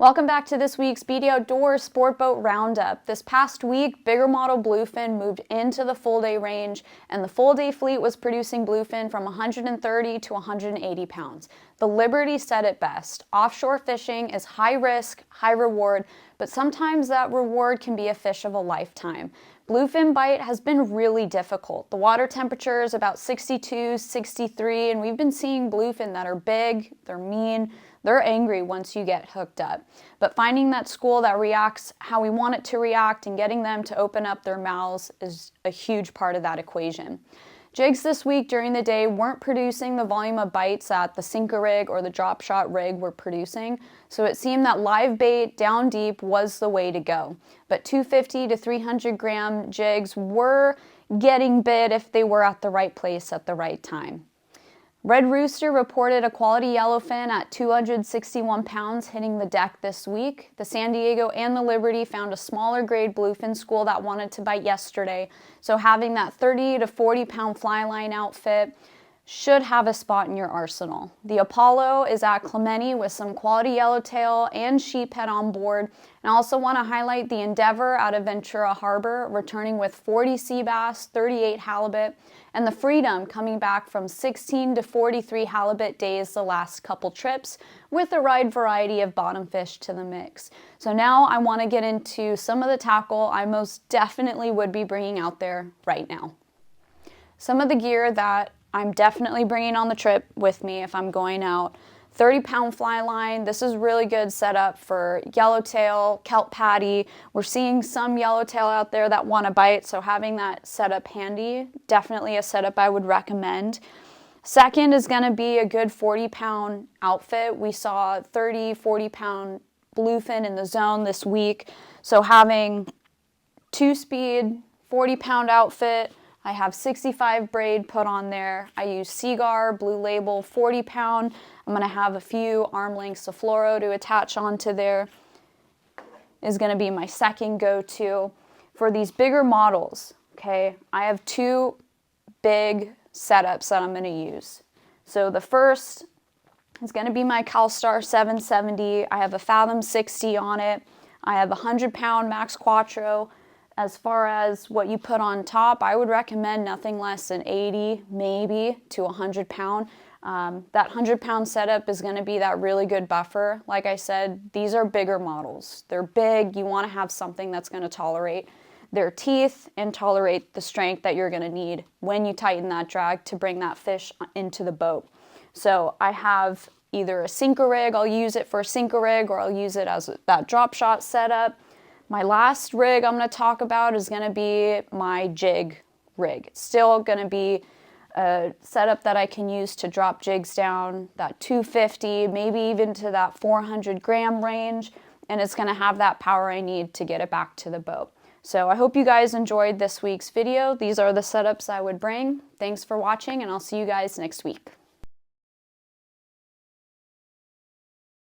Welcome back to this week's BD Outdoors Sportboat Roundup. This past week, bigger model bluefin moved into the full day range, and the full day fleet was producing bluefin from 130 to 180 pounds. The Liberty said it best: offshore fishing is high risk, high reward, but sometimes that reward can be a fish of a lifetime. Bluefin bite has been really difficult. The water temperature is about 62, 63, and we've been seeing bluefin that are big, they're mean, they're angry once you get hooked up. But finding that school that reacts how we want it to react and getting them to open up their mouths is a huge part of that equation. Jigs this week during the day weren't producing the volume of bites that the sinker rig or the drop shot rig were producing, so it seemed that live bait down deep was the way to go. But 250 to 300 gram jigs were getting bit if they were at the right place at the right time. Red Rooster reported a quality yellowfin at 261 pounds hitting the deck this week. The San Diego and the Liberty found a smaller grade bluefin school that wanted to bite yesterday, so having that 30 to 40 pound fly line outfit should have a spot in your arsenal. The Apollo is at Clemente with some quality yellowtail and sheephead on board. And I also want to highlight the Endeavor out of Ventura Harbor, returning with 40 sea bass, 38 halibut, and the Freedom coming back from 16 to 43 halibut days the last couple trips, with a wide variety of bottom fish to the mix. So now I want to get into some of the tackle I most definitely would be bringing out there right now. Some of the gear that I'm definitely bringing on the trip with me if I'm going out: 30 pound fly line. This is really good setup for yellowtail, kelp patty. We're seeing some yellowtail out there that want to bite, so having that setup handy, definitely a setup I would recommend. Second is going to be a good 40 pound outfit. We saw 30, 40 pound bluefin in the zone this week, so having 2-speed, 40 pound outfit. I have 65 braid put on there. I use Seagar Blue Label 40 pound. I'm going to have a few arm lengths of fluoro to attach onto there. Is going to be my second go-to. For these bigger models, okay, I have two big setups that I'm going to use. So the first is going to be my CalStar 770. I have a Fathom 60 on it. I have a 100 pound Max Quattro. As far as what you put on top, I would recommend nothing less than 80, maybe to 100 pound. That 100 pound setup is going to be that really good buffer. Like I said, these are bigger models. They're big. You want to have something that's going to tolerate their teeth and tolerate the strength that you're going to need when you tighten that drag to bring that fish into the boat. So I have either a sinker rig, I'll use it for a sinker rig, or I'll use it as that drop shot setup. My last rig I'm going to talk about is going to be my jig rig. It's still going to be a setup that I can use to drop jigs down, that 250, maybe even to that 400 gram range, and it's going to have that power I need to get it back to the boat. So I hope you guys enjoyed this week's video. These are the setups I would bring. Thanks for watching, and I'll see you guys next week.